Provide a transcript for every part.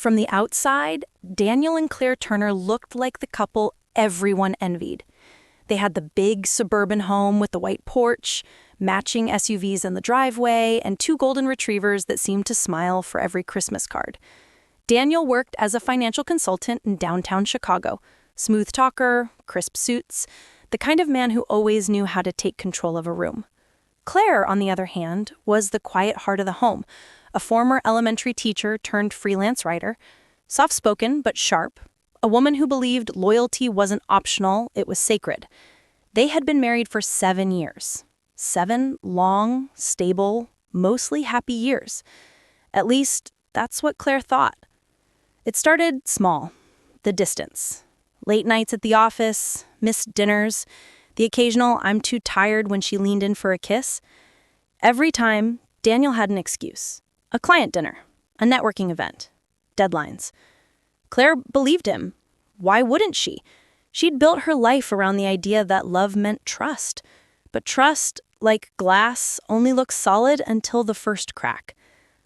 From the outside, Daniel and Claire Turner looked like the couple everyone envied. They had the big suburban home with the white porch, matching SUVs in the driveway, and two golden retrievers that seemed to smile for every Christmas card. Daniel worked as a financial consultant in downtown Chicago. Smooth talker, crisp suits, the kind of man who always knew how to take control of a room. Claire, on the other hand, was the quiet heart of the home, a former elementary teacher turned freelance writer, soft-spoken but sharp, a woman who believed loyalty wasn't optional, it was sacred. They had been married for 7 years. 7 long, stable, mostly happy years. At least, that's what Claire thought. It started small, the distance. Late nights at the office, missed dinners, the occasional "I'm too tired" when she leaned in for a kiss. Every time, Daniel had an excuse. A client dinner, a networking event, deadlines. Claire believed him. Why wouldn't she? She'd built her life around the idea that love meant trust. But trust, like glass, only looks solid until the first crack.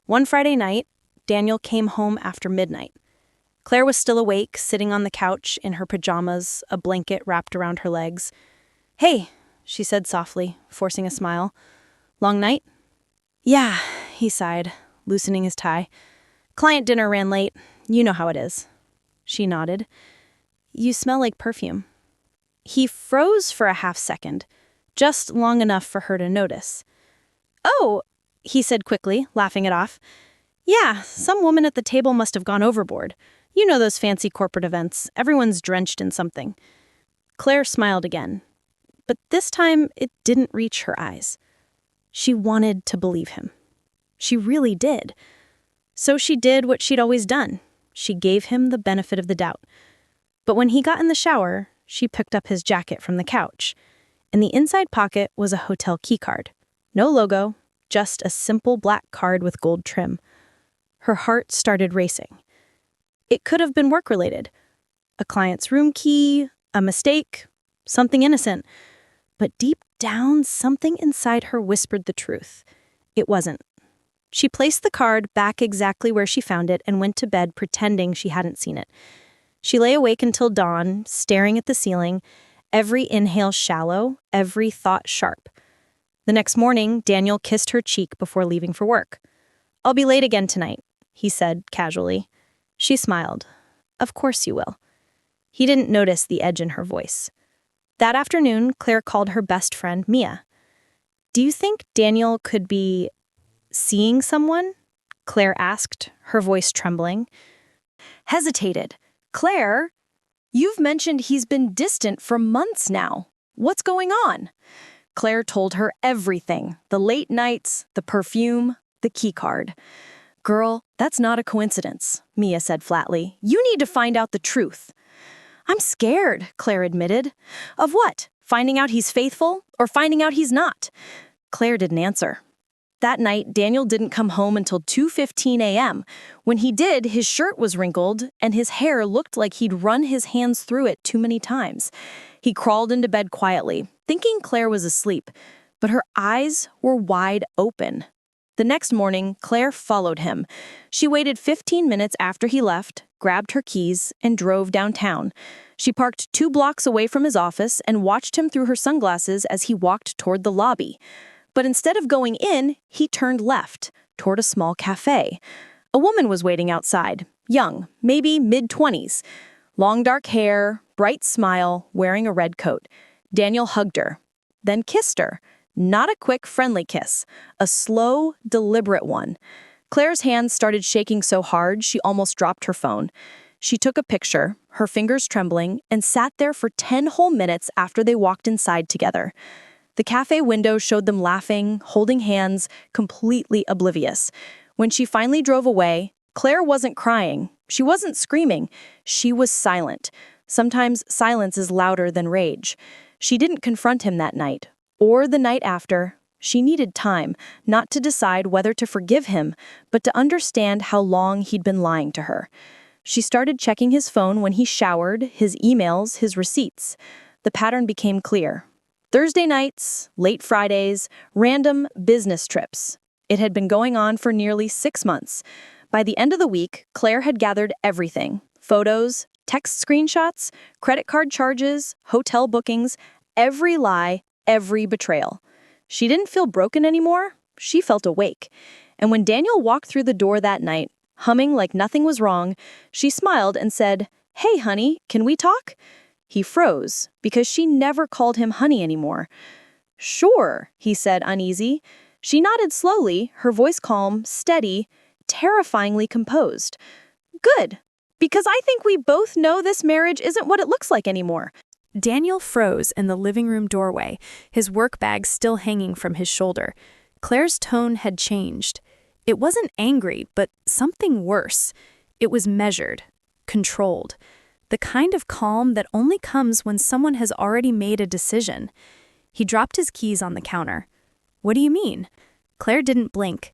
One Friday night, Daniel came home after midnight. Claire was still awake, sitting on the couch in her pajamas, a blanket wrapped around her legs. "Hey," she said softly, forcing a smile. "Long night?" "Yeah," he sighed, loosening his tie. "Client dinner ran late. You know how it is." She nodded. "You smell like perfume." He froze for a half second, just long enough for her to notice. "Oh," he said quickly, laughing it off. "Yeah, some woman at the table must have gone overboard. You know those fancy corporate events. Everyone's drenched in something." Claire smiled again, but this time it didn't reach her eyes. She wanted to believe him. She really did. So she did what she'd always done. She gave him the benefit of the doubt. But when he got in the shower, she picked up his jacket from the couch. In the inside pocket was a hotel keycard. No logo, just a simple black card with gold trim. Her heart started racing. It could have been work-related. A client's room key, a mistake, something innocent. But deep down, something inside her whispered the truth. It wasn't. She placed the card back exactly where she found it and went to bed pretending she hadn't seen it. She lay awake until dawn, staring at the ceiling, every inhale shallow, every thought sharp. The next morning, Daniel kissed her cheek before leaving for work. "I'll be late again tonight," he said casually. She smiled. "Of course you will." He didn't notice the edge in her voice. That afternoon, Claire called her best friend, Mia. "Do you think Daniel could be seeing someone?" Claire asked, her voice trembling. Hesitated. "Claire, you've mentioned he's been distant for months now. What's going on?" Claire told her everything, the late nights, the perfume, the keycard. "Girl, that's not a coincidence," Mia said flatly. "You need to find out the truth." "I'm scared," Claire admitted. "Of what? Finding out he's faithful or finding out he's not?" Claire didn't answer. That night, Daniel didn't come home until 2:15 a.m. When he did, his shirt was wrinkled, and his hair looked like he'd run his hands through it too many times. He crawled into bed quietly, thinking Claire was asleep, but her eyes were wide open. The next morning, Claire followed him. She waited 15 minutes after he left, grabbed her keys, and drove downtown. She parked 2 blocks away from his office and watched him through her sunglasses as he walked toward the lobby. But instead of going in, he turned left, toward a small cafe. A woman was waiting outside, young, maybe mid-20s. Long dark hair, bright smile, wearing a red coat. Daniel hugged her, then kissed her. Not a quick, friendly kiss, a slow, deliberate one. Claire's hands started shaking so hard she almost dropped her phone. She took a picture, her fingers trembling, and sat there for 10 whole minutes after they walked inside together. The cafe window showed them laughing, holding hands, completely oblivious. When she finally drove away, Claire wasn't crying. She wasn't screaming. She was silent. Sometimes silence is louder than rage. She didn't confront him that night, or the night after. She needed time, not to decide whether to forgive him, but to understand how long he'd been lying to her. She started checking his phone when he showered, his emails, his receipts. The pattern became clear. Thursday nights, late Fridays, random business trips. It had been going on for nearly 6 months. By the end of the week, Claire had gathered everything: photos, text screenshots, credit card charges, hotel bookings, every lie, every betrayal. She didn't feel broken anymore. She felt awake. And when Daniel walked through the door that night, humming like nothing was wrong, she smiled and said, "Hey, honey, can we talk?" He froze because she never called him honey anymore. "Sure," he said, uneasy. She nodded slowly, her voice calm, steady, terrifyingly composed. "Good, because I think we both know this marriage isn't what it looks like anymore." Daniel froze in the living room doorway, his work bag still hanging from his shoulder. Claire's tone had changed. It wasn't angry, but something worse. It was measured, controlled. The kind of calm that only comes when someone has already made a decision. He dropped his keys on the counter. "What do you mean?" Claire didn't blink.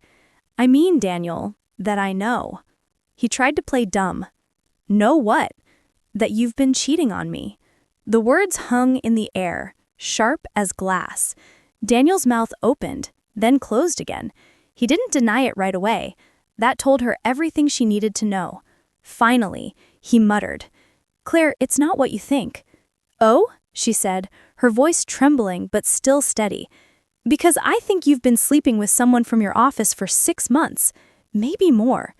"I mean, Daniel, that I know." He tried to play dumb. "Know what?" "That you've been cheating on me." The words hung in the air, sharp as glass. Daniel's mouth opened, then closed again. He didn't deny it right away. That told her everything she needed to know. Finally, he muttered, "Claire, it's not what you think." "Oh?" she said, her voice trembling but still steady. "Because I think you've been sleeping with someone from your office for 6 months, maybe more."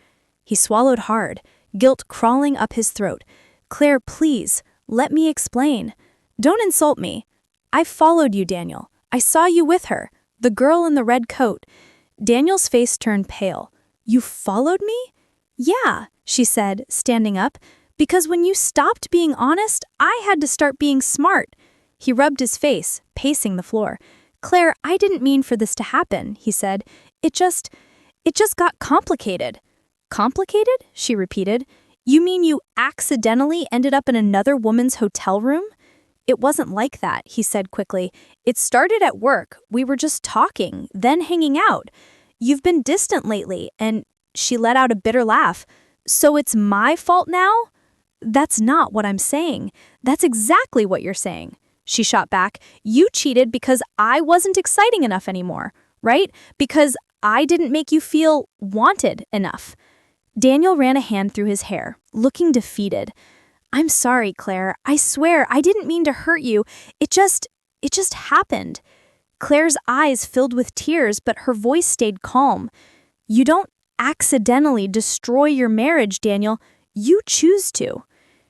He swallowed hard, guilt crawling up his throat. "Claire, please, let me explain. Don't insult me. I followed you, Daniel. I saw you with her, the girl in the red coat." Daniel's face turned pale. "You followed me?" "Yeah," she said, standing up. "Because when you stopped being honest, I had to start being smart." He rubbed his face, pacing the floor. "Claire, I didn't mean for this to happen," he said. It just got complicated." "Complicated?" she repeated. "You mean you accidentally ended up in another woman's hotel room?" "It wasn't like that," he said quickly. "It started at work. We were just talking, then hanging out. You've been distant lately," and she let out a bitter laugh. "So it's my fault now?" "That's not what I'm saying. That's exactly what you're saying," she shot back. "You cheated because I wasn't exciting enough anymore, right? Because I didn't make you feel wanted enough." Daniel ran a hand through his hair, looking defeated. "I'm sorry, Claire. I swear I didn't mean to hurt you. It just happened." Claire's eyes filled with tears, but her voice stayed calm. "You don't accidentally destroy your marriage, Daniel. You choose to."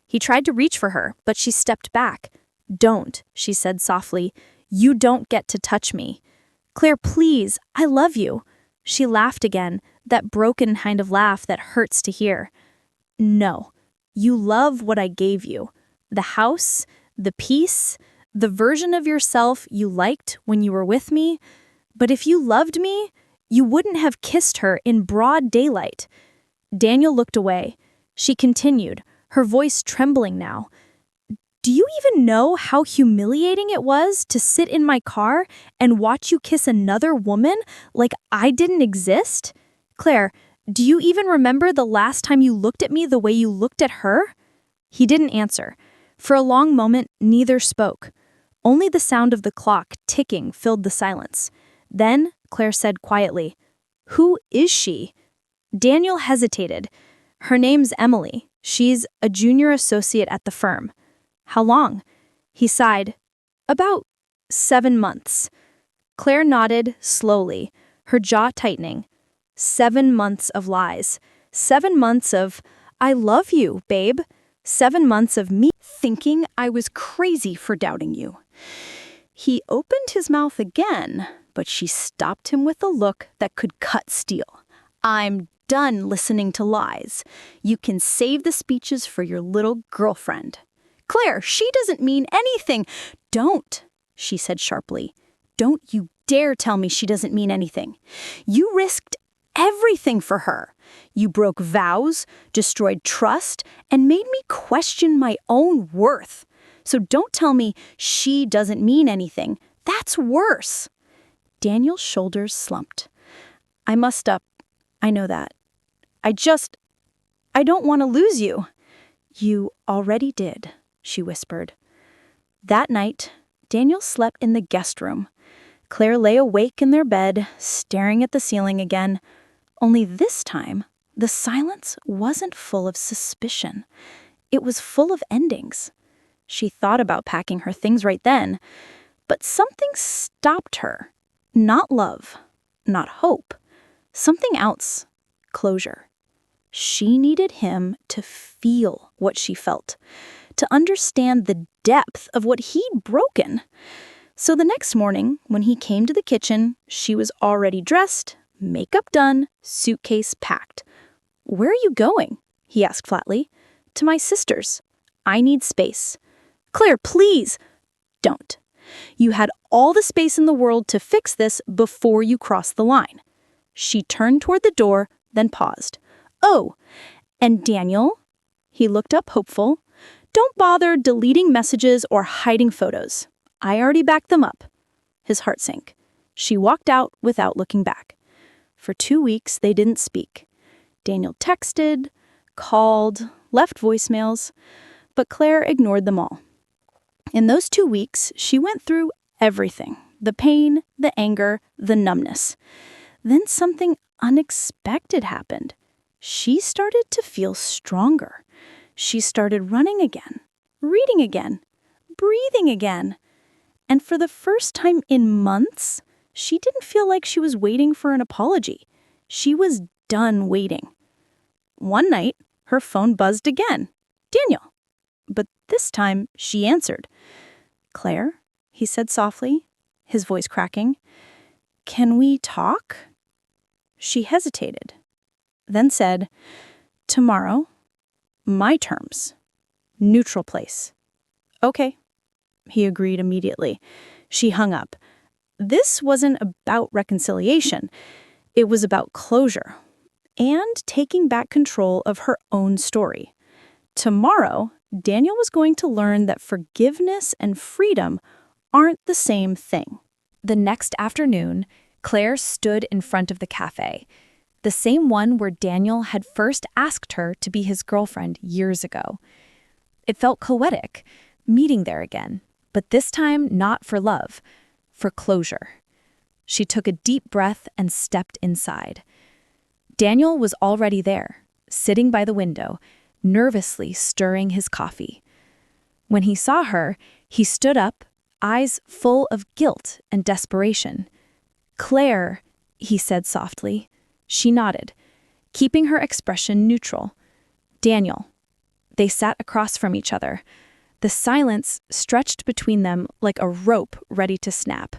He tried to reach for her, but she stepped back. "Don't," she said softly. "You don't get to touch me." "Claire, please, I love you." She laughed again, that broken kind of laugh that hurts to hear. "No, you love what I gave you. The house, the peace, the version of yourself you liked when you were with me. But if you loved me, you wouldn't have kissed her in broad daylight." Daniel looked away. She continued, her voice trembling now. "Do you even know how humiliating it was to sit in my car and watch you kiss another woman like I didn't exist? Claire, do you even remember the last time you looked at me the way you looked at her?" He didn't answer. For a long moment, neither spoke. Only the sound of the clock ticking filled the silence. Then Claire said quietly, "Who is she?" Daniel hesitated. "Her name's Emily. She's a junior associate at the firm." "How long?" He sighed. "About 7 months." Claire nodded slowly, her jaw tightening. 7 months of lies. 7 months of, "I love you, babe." 7 months of me thinking I was crazy for doubting you. He opened his mouth again, but she stopped him with a look that could cut steel. "I'm done listening to lies. You can save the speeches for your little girlfriend." "Claire, she doesn't mean anything." "Don't," she said sharply. "Don't you dare tell me she doesn't mean anything. You risked everything for her. You broke vows, destroyed trust, and made me question my own worth. So don't tell me she doesn't mean anything. That's worse." Daniel's shoulders slumped. "I messed up. I know that. I don't want to lose you." "You already did," she whispered. That night, Daniel slept in the guest room. Claire lay awake in their bed, staring at the ceiling again, only this time The silence wasn't full of suspicion. It was full of endings. She thought about packing her things right then, but something stopped her. Not love, not hope. Something else. Closure. She needed him to feel what she felt, to understand the depth of what he'd broken. So the next morning, when he came to the kitchen, she was already dressed, makeup done, suitcase packed. "Where are you going?" he asked flatly. "To my sister's. I need space." "Claire, please!" "Don't. You had all the space in the world to fix this before you crossed the line." She turned toward the door, then paused. "Oh, and Daniel?" He looked up hopeful. "Don't bother deleting messages or hiding photos. I already backed them up." His heart sank. She walked out without looking back. For 2 weeks, they didn't speak. Daniel texted, called, left voicemails, but Claire ignored them all. In those 2 weeks, she went through everything: the pain, the anger, the numbness. Then something unexpected happened. She started to feel stronger. She started running again, reading again, breathing again. And for the first time in months, she didn't feel like she was waiting for an apology. She was done waiting. One night, her phone buzzed again. "Daniel." But this time, she answered. "Claire," he said softly, his voice cracking. "Can we talk?" She hesitated, then said, "Tomorrow, my terms, neutral place." "Okay," he agreed immediately. She hung up. This wasn't about reconciliation. It was about closure and taking back control of her own story. Tomorrow, Daniel was going to learn that forgiveness and freedom aren't the same thing. The next afternoon, Claire stood in front of the cafe, the same one where Daniel had first asked her to be his girlfriend years ago. It felt poetic, meeting there again, but this time not for love, for closure. She took a deep breath and stepped inside. Daniel was already there, sitting by the window, nervously stirring his coffee. When he saw her, he stood up, eyes full of guilt and desperation. "Claire," he said softly. She nodded, keeping her expression neutral. "Daniel." They sat across from each other. The silence stretched between them like a rope ready to snap.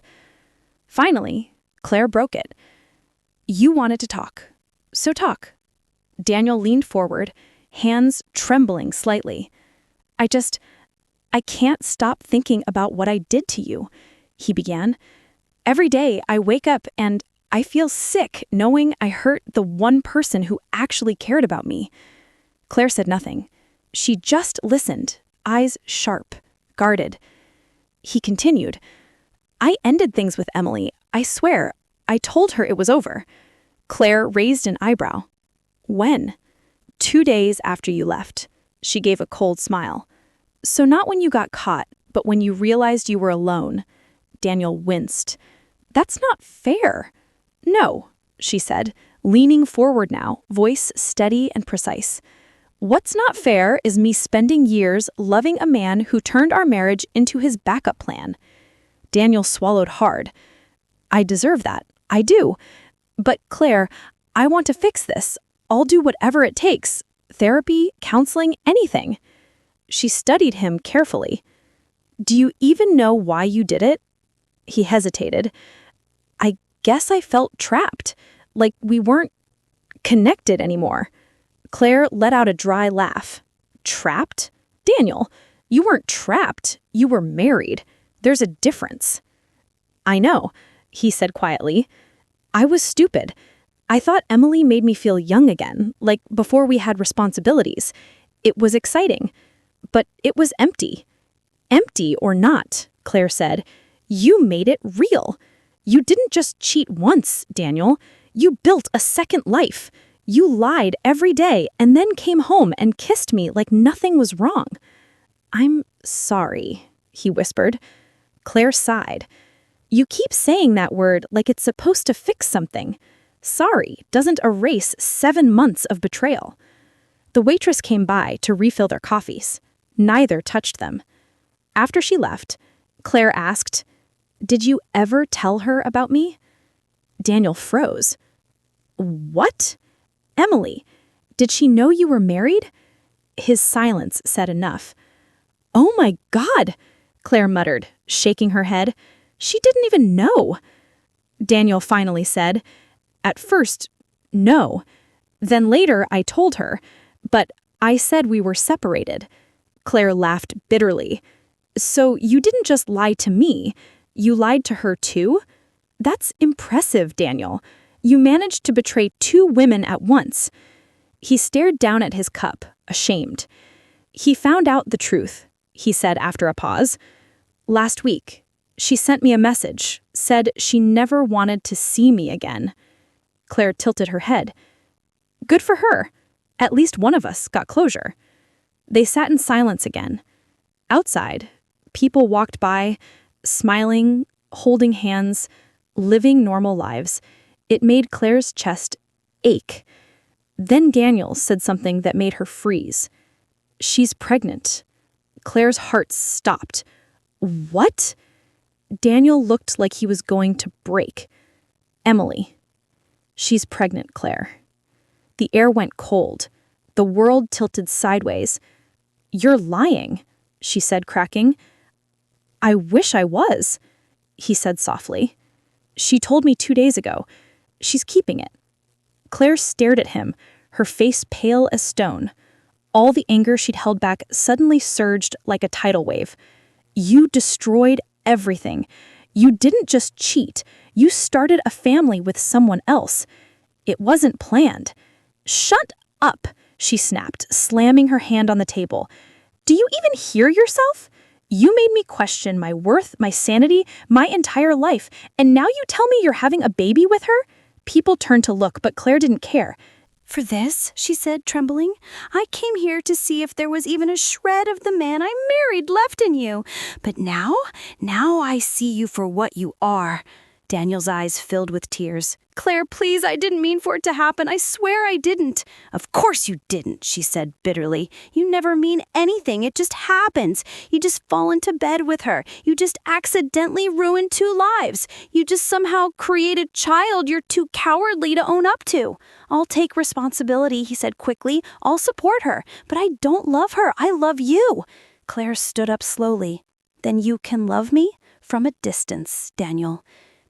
Finally, Claire broke it. "You wanted to talk, so talk." Daniel leaned forward, hands trembling slightly. I can't stop thinking about what I did to you," he began. "Every day I wake up and I feel sick knowing I hurt the one person who actually cared about me." Claire said nothing. She just listened, eyes sharp, guarded. He continued, "I ended things with Emily. I swear, I told her it was over." Claire raised an eyebrow. "When?" "2 days after you left." She gave a cold smile. "So not when you got caught, but when you realized you were alone." Daniel winced. "That's not fair." "No," she said, leaning forward now, voice steady and precise. "What's not fair is me spending years loving a man who turned our marriage into his backup plan." Daniel swallowed hard. "I deserve that. I do. But Claire, I want to fix this. I'll do whatever it takes. Therapy, counseling, anything." She studied him carefully. "Do you even know why you did it?" He hesitated. "I guess I felt trapped, like we weren't connected anymore." Claire let out a dry laugh. "Trapped? Daniel, you weren't trapped. You were married. There's a difference." "I know," he said quietly. "I was stupid. I thought Emily made me feel young again, like before we had responsibilities. It was exciting. But it was empty." "Empty or not," Claire said, "you made it real. You didn't just cheat once, Daniel. You built a second life. You lied every day and then came home and kissed me like nothing was wrong." "I'm sorry," he whispered. Claire sighed. "You keep saying that word like it's supposed to fix something." Sorry doesn't erase 7 months of betrayal. The waitress came by to refill their coffees. Neither touched them. After she left, Claire asked, "Did you ever tell her about me?" Daniel froze. "What? Emily, did she know you were married?" His silence said enough. "Oh my God," Claire muttered, shaking her head. "She didn't even know." Daniel finally said, "At first, no. Then later I told her, but I said we were separated." Claire laughed bitterly. "So you didn't just lie to me, you lied to her too? That's impressive, Daniel. You managed to betray 2 women at once." He stared down at his cup, ashamed. "He found out the truth," he said after a pause. "Last week, she sent me a message, said she never wanted to see me again." Claire tilted her head. "Good for her. At least one of us got closure." They sat in silence again. Outside, people walked by, smiling, holding hands, living normal lives. It made Claire's chest ache. Then Daniel said something that made her freeze. "She's pregnant." Claire's heart stopped. "What?" Daniel looked like he was going to break. "Emily. She's pregnant, Claire." The air went cold. The world tilted sideways. "You're lying," she said, cracking. "I wish I was," he said softly. "She told me 2 days ago. She's keeping it." Claire stared at him, her face pale as stone. All the anger she'd held back suddenly surged like a tidal wave. "You destroyed everything. You didn't just cheat. You started a family with someone else. It wasn't planned." "Shut up," she snapped, slamming her hand on the table. "Do you even hear yourself? You made me question my worth, my sanity, my entire life, and now you tell me you're having a baby with her?" People turned to look, but Claire didn't care. "For this," she said, trembling, "I came here to see if there was even a shred of the man I married left in you. But now I see you for what you are." Daniel's eyes filled with tears. "Claire, please, I didn't mean for it to happen. I swear I didn't." "Of course you didn't," she said bitterly. "You never mean anything. It just happens. You just fall into bed with her. You just accidentally ruin 2 lives. You just somehow create a child you're too cowardly to own up to." "I'll take responsibility," he said quickly. "I'll support her. But I don't love her. I love you." Claire stood up slowly. "Then you can love me from a distance, Daniel.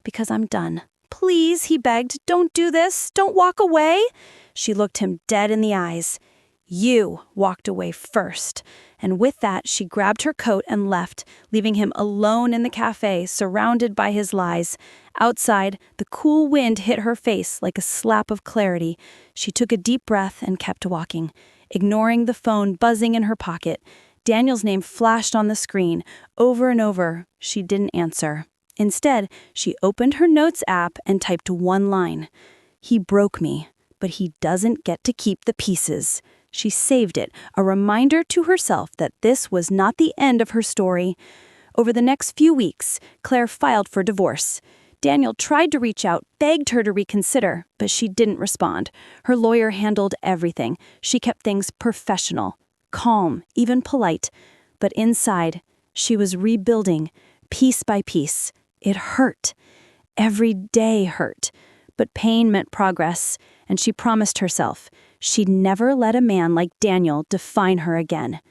Because I'm done. Please," he begged, "don't do this. Don't walk away." She looked him dead in the eyes. "You walked away first." And with that, she grabbed her coat and left, leaving him alone in the cafe, surrounded by his lies. Outside, the cool wind hit her face like a slap of clarity. She took a deep breath and kept walking, ignoring the phone buzzing in her pocket. Daniel's name flashed on the screen. Over and over, she didn't answer. Instead, she opened her notes app and typed 1 line. "He broke me, but he doesn't get to keep the pieces." She saved it, a reminder to herself that this was not the end of her story. Over the next few weeks, Claire filed for divorce. Daniel tried to reach out, begged her to reconsider, but she didn't respond. Her lawyer handled everything. She kept things professional, calm, even polite. But inside, she was rebuilding, piece by piece. It hurt. Every day hurt. But pain meant progress, and she promised herself she'd never let a man like Daniel define her again.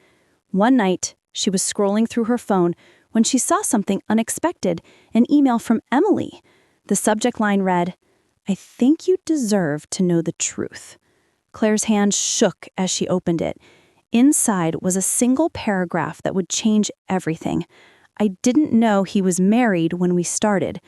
One night, she was scrolling through her phone when she saw something unexpected, an email from Emily. The subject line read, "I think you deserve to know the truth." Claire's hand shook as she opened it. Inside was a single paragraph that would change everything. "I didn't know he was married when we started,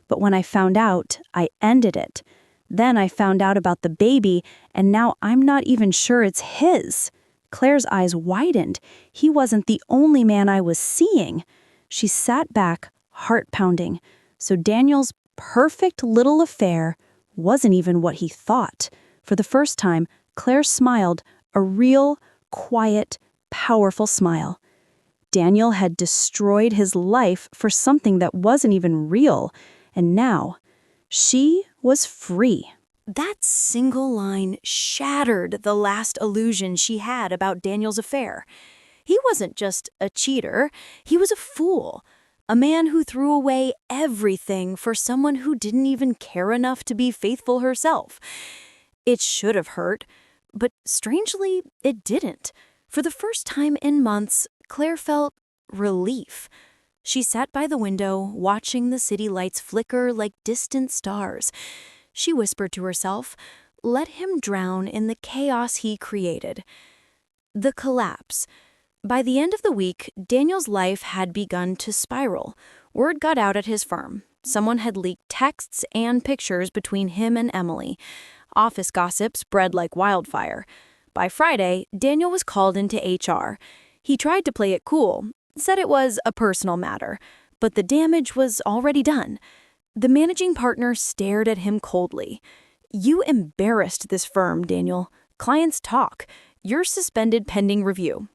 but when I found out, I ended it. Then I found out about the baby, and now I'm not even sure it's his." Claire's eyes widened. He wasn't the only man I was seeing. She sat back, heart pounding. So Daniel's perfect little affair wasn't even what he thought. For the first time, Claire smiled, a real, quiet, powerful smile. Daniel had destroyed his life for something that wasn't even real, and now she was free. That single line shattered the last illusion she had about Daniel's affair. He wasn't just a cheater, he was a fool. A man who threw away everything for someone who didn't even care enough to be faithful herself. It should have hurt, but strangely, it didn't. For the first time in months, Claire felt relief. She sat by the window, watching the city lights flicker like distant stars. She whispered to herself, "Let him drown in the chaos he created." The collapse. By the end of the week, Daniel's life had begun to spiral. Word got out at his firm. Someone had leaked texts and pictures between him and Emily. Office gossip spread like wildfire. By Friday, Daniel was called into HR. He tried to play it cool, said it was a personal matter, but the damage was already done. The managing partner stared at him coldly. "You embarrassed this firm, Daniel. Clients talk. You're suspended pending review."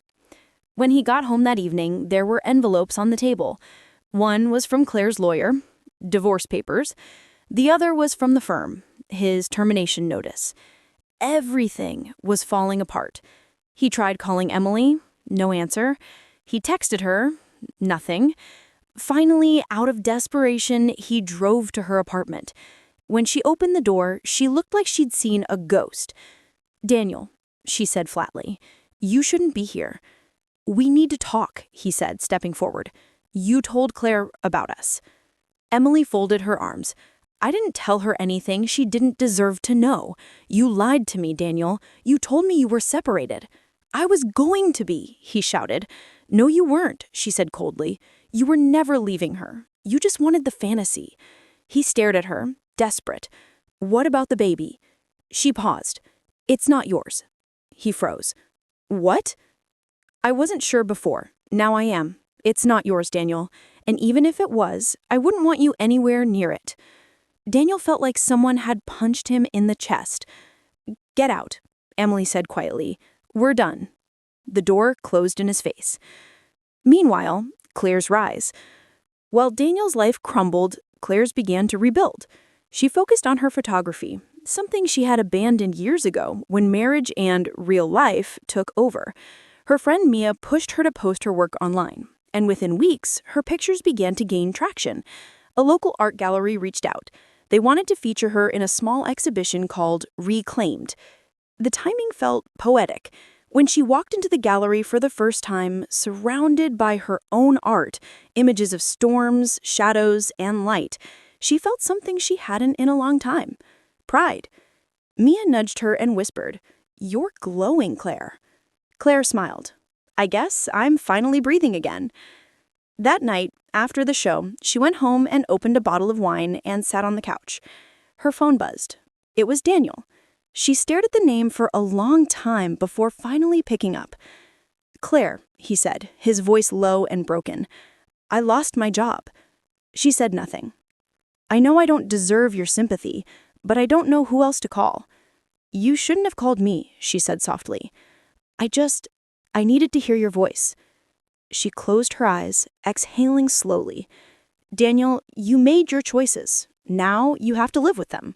When he got home that evening, there were envelopes on the table. One was from Claire's lawyer, divorce papers. The other was from the firm, his termination notice. Everything was falling apart. He tried calling Emily, no answer. He texted her, nothing. Finally, out of desperation, he drove to her apartment. When she opened the door, she looked like she'd seen a ghost. "Daniel," she said flatly, "you shouldn't be here." "We need to talk," he said, stepping forward. "You told Claire about us." Emily folded her arms. "I didn't tell her anything she didn't deserve to know. You lied to me, Daniel. You told me you were separated." "I was going to be," he shouted. "No, you weren't," she said coldly. "You were never leaving her. You just wanted the fantasy." He stared at her, desperate. "What about the baby?" She paused. "It's not yours." He froze. "What?" "I wasn't sure before. Now I am. It's not yours, Daniel. And even if it was, I wouldn't want you anywhere near it." Daniel felt like someone had punched him in the chest. "Get out," Emily said quietly. "We're done." The door closed in his face. Meanwhile, Claire's rise. While Daniel's life crumbled, Claire's began to rebuild. She focused on her photography, something she had abandoned years ago when marriage and real life took over. Her friend Mia pushed her to post her work online, and within weeks, her pictures began to gain traction. A local art gallery reached out. They wanted to feature her in a small exhibition called Reclaimed. The timing felt poetic. When she walked into the gallery for the first time, surrounded by her own art, images of storms, shadows, and light, she felt something she hadn't in a long time: pride. Mia nudged her and whispered, "You're glowing, Claire." Claire smiled. "I guess I'm finally breathing again." That night, after the show, she went home and opened a bottle of wine and sat on the couch. Her phone buzzed. It was Daniel. She stared at the name for a long time before finally picking up. "Claire," he said, his voice low and broken, "I lost my job." She said nothing. "I know I don't deserve your sympathy, but I don't know who else to call." "You shouldn't have called me," she said softly. I needed to hear your voice." She closed her eyes, exhaling slowly. "Daniel, you made your choices. Now you have to live with them."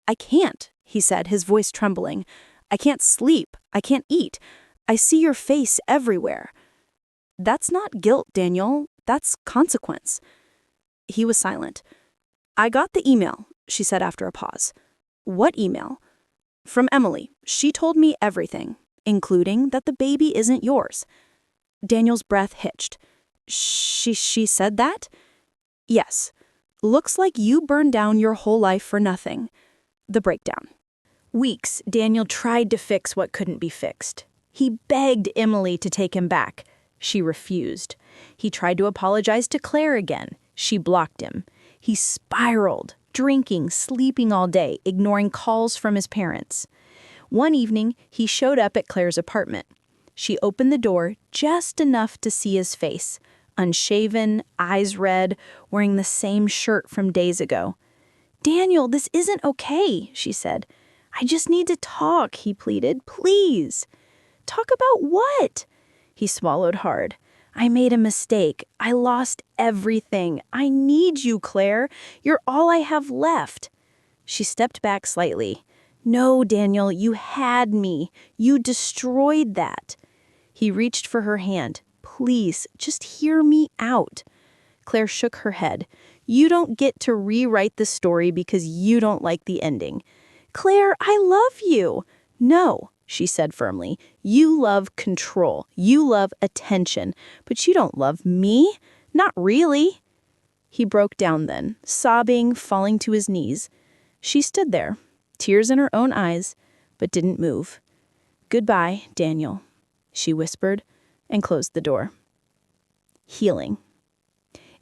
"I can't," he said, his voice trembling. "I can't sleep. I can't eat. I see your face everywhere." "That's not guilt, Daniel. That's consequence." He was silent. "I got the email," she said after a pause. "What email?" "From Emily. She told me everything, including that the baby isn't yours." Daniel's breath hitched. She said that?" "Yes. Looks like you burned down your whole life for nothing." The breakdown. Weeks, Daniel tried to fix what couldn't be fixed. He begged Emily to take him back. She refused. He tried to apologize to Claire again. She blocked him. He spiraled, drinking, sleeping all day, ignoring calls from his parents. One evening, he showed up at Claire's apartment. She opened the door just enough to see his face, unshaven, eyes red, wearing the same shirt from days ago. "Daniel, this isn't okay," she said. "I just need to talk," he pleaded. "Please." "Talk about what?" He swallowed hard. "I made a mistake. I lost everything. I need you, Claire. You're all I have left." She stepped back slightly. "No, Daniel, you had me. You destroyed that." He reached for her hand. "Please, just hear me out." Claire shook her head. "You don't get to rewrite the story because you don't like the ending." "Claire, I love you." "No," she said firmly. "You love control. You love attention. But you don't love me. Not really." He broke down then, sobbing, falling to his knees. She stood there, tears in her own eyes, but didn't move. "Goodbye, Daniel," she whispered, and closed the door. Healing.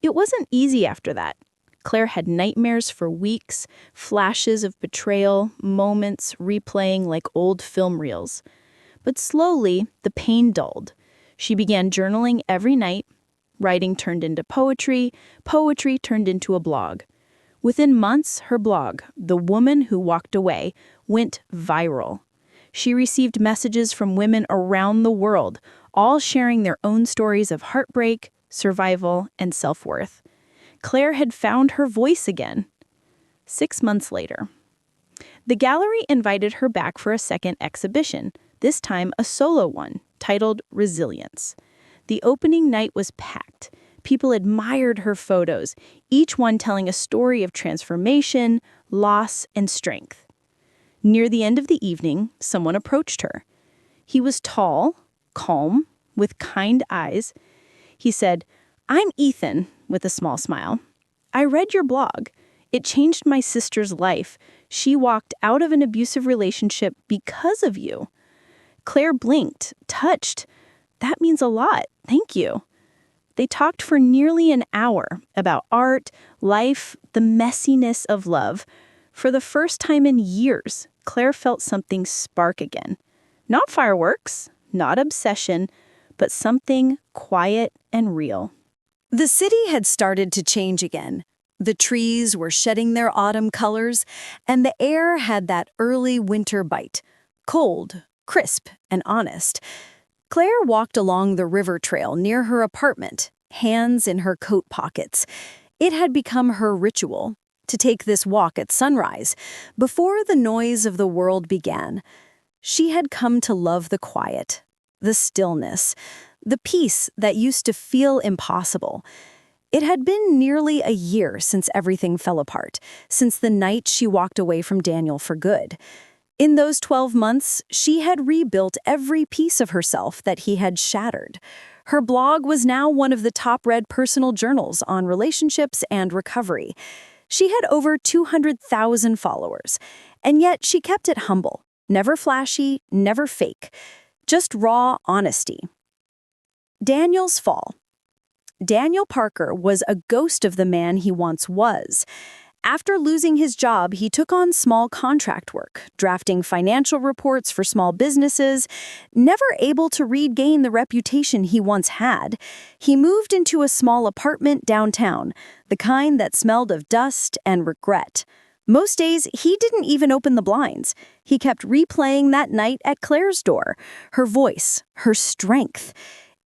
It wasn't easy after that. Claire had nightmares for weeks, flashes of betrayal, moments replaying like old film reels. But slowly, the pain dulled. She began journaling every night. Writing turned into poetry, poetry turned into a blog. Within months, her blog, The Woman Who Walked Away, went viral. She received messages from women around the world, all sharing their own stories of heartbreak, survival, and self-worth. Claire had found her voice again. 6 months later, the gallery invited her back for a second exhibition, this time a solo one, titled Resilience. The opening night was packed. People admired her photos, each one telling a story of transformation, loss, and strength. Near the end of the evening, someone approached her. He was tall, calm, with kind eyes. He said, "I'm Ethan," with a small smile. "I read your blog. It changed my sister's life. She walked out of an abusive relationship because of you." Claire blinked, touched. "That means a lot. Thank you." They talked for nearly an hour about art, life, the messiness of love. For the first time in years, Claire felt something spark again. Not fireworks, not obsession, but something quiet and real. The city had started to change again. The trees were shedding their autumn colors, and the air had that early winter bite. Cold, crisp, and honest. Claire walked along the river trail near her apartment, hands in her coat pockets. It had become her ritual to take this walk at sunrise, before the noise of the world began. She had come to love the quiet, the stillness, the peace that used to feel impossible. It had been nearly a year since everything fell apart, since the night she walked away from Daniel for good. In those 12 months, she had rebuilt every piece of herself that he had shattered. Her blog was now one of the top-read personal journals on relationships and recovery. She had over 200,000 followers, and yet she kept it humble, never flashy, never fake, just raw honesty. Daniel's fall. Daniel Parker was a ghost of the man he once was. After losing his job, he took on small contract work, drafting financial reports for small businesses. Never able to regain the reputation he once had, he moved into a small apartment downtown, the kind that smelled of dust and regret. Most days, he didn't even open the blinds. He kept replaying that night at Claire's door, her voice, her strength.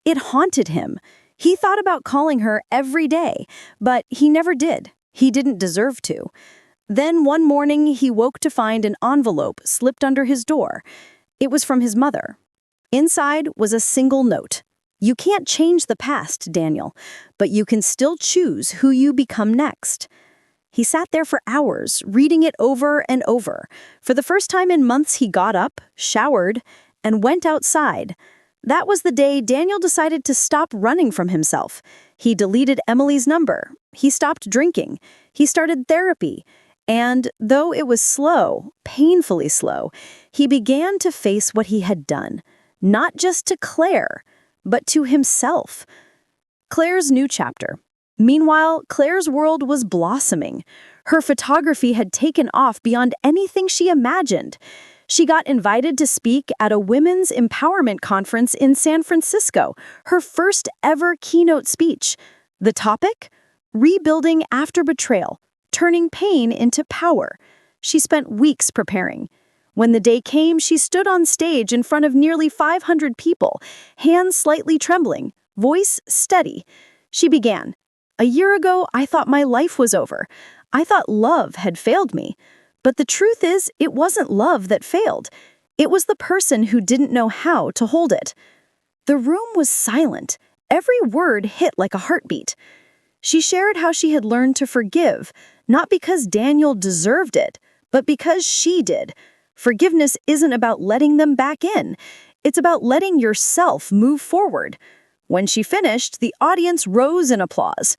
It haunted him. He thought about calling her every day, but he never did. He didn't deserve to. Then one morning, he woke to find an envelope slipped under his door. It was from his mother. Inside was a single note. "You can't change the past, Daniel, but you can still choose who you become next." He sat there for hours, reading it over and over. For the first time in months, he got up, showered, and went outside. That was the day Daniel decided to stop running from himself. He deleted Emily's number. He stopped drinking. He started therapy. And though it was slow, painfully slow, he began to face what he had done, not just to Claire, but to himself. Claire's new chapter. Meanwhile, Claire's world was blossoming. Her photography had taken off beyond anything she imagined. She got invited to speak at a women's empowerment conference in San Francisco, her first ever keynote speech. The topic? Rebuilding after betrayal, turning pain into power. She spent weeks preparing. When the day came, she stood on stage in front of nearly 500 people, hands slightly trembling, voice steady. She began, "A year ago, I thought my life was over. I thought love had failed me. But the truth is, it wasn't love that failed. It was the person who didn't know how to hold it. The room was silent. Every word hit like a heartbeat. She shared how she had learned to forgive, not because Daniel deserved it, but because she did. Forgiveness isn't about letting them back in. It's about letting yourself move forward. When she finished, the audience rose in applause.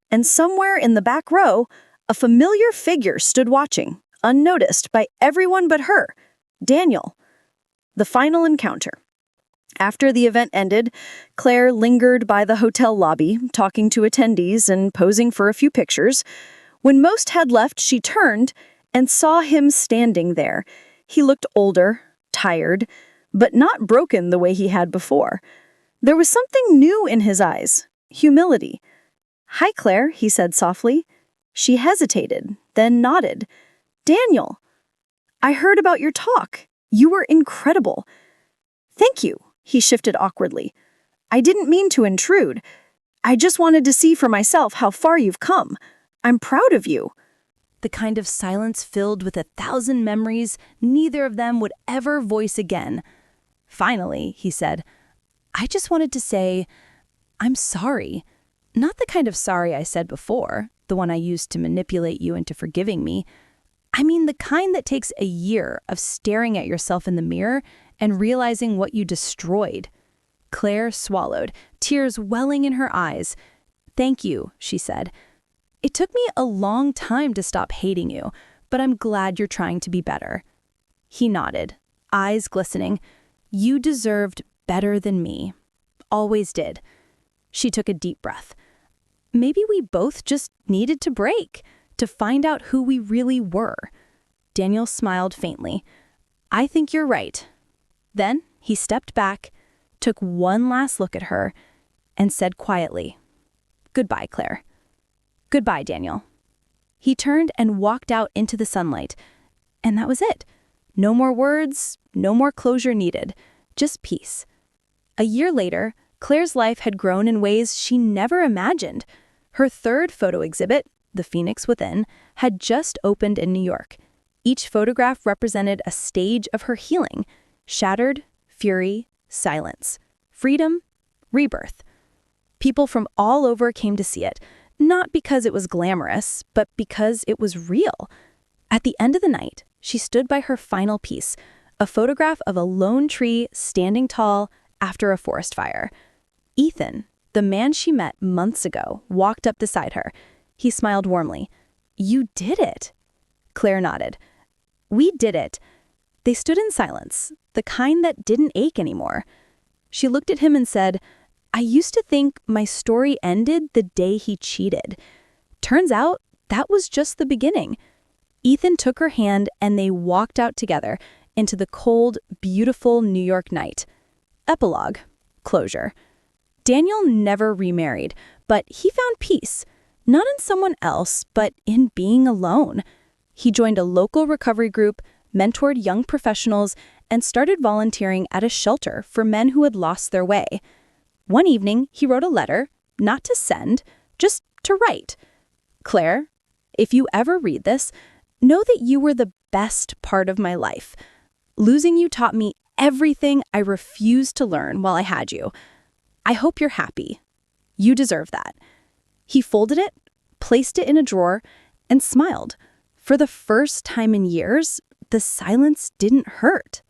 And somewhere in the back row, a familiar figure stood watching, unnoticed by everyone but her, Daniel. The final encounter. After the event ended, Claire lingered by the hotel lobby, talking to attendees and posing for a few pictures. When most had left, she turned and saw him standing there. He looked older, tired, but not broken the way he had before. There was something new in his eyes, humility. "Hi, Claire," he said softly. She hesitated, then nodded. "Daniel, I heard about your talk. You were incredible." "Thank you," he shifted awkwardly. "I didn't mean to intrude. I just wanted to see for myself how far you've come. I'm proud of you." The kind of silence filled with 1,000 memories neither of them would ever voice again. Finally, he said, "I just wanted to say, I'm sorry. Not the kind of sorry I said before, the one I used to manipulate you into forgiving me. I mean the kind that takes a year of staring at yourself in the mirror and realizing what you destroyed." Claire swallowed, tears welling in her eyes. "Thank you," she said. "It took me a long time to stop hating you, but I'm glad you're trying to be better." He nodded, eyes glistening. "You deserved better than me. Always did." She took a deep breath. Maybe we both just needed to break, to find out who we really were. Daniel smiled faintly. "I think you're right." Then he stepped back, took one last look at her, and said quietly, "Goodbye, Claire. Goodbye, Daniel." He turned and walked out into the sunlight. And that was it. No more words, no more closure needed, just peace. A year later, Claire's life had grown in ways she never imagined. Her third photo exhibit, The Phoenix Within, had just opened in New York. Each photograph represented a stage of her healing: shattered, fury, silence, freedom, rebirth. People from all over came to see it, not because it was glamorous, but because it was real. At the end of the night, she stood by her final piece, a photograph of a lone tree standing tall after a forest fire. Ethan, the man she met months ago, walked up beside her. He smiled warmly. "You did it." Claire nodded. "We did it." They stood in silence, the kind that didn't ache anymore. She looked at him and said, "I used to think my story ended the day he cheated. Turns out that was just the beginning." Ethan took her hand and they walked out together into the cold, beautiful New York night. Epilogue. Closure. Daniel never remarried, but he found peace, not in someone else, but in being alone. He joined a local recovery group, mentored young professionals, and started volunteering at a shelter for men who had lost their way. One evening, he wrote a letter, not to send, just to write. "Claire, if you ever read this, know that you were the best part of my life. Losing you taught me everything I refused to learn while I had you. I hope you're happy. You deserve that." He folded it, placed it in a drawer, and smiled. For the first time in years, the silence didn't hurt.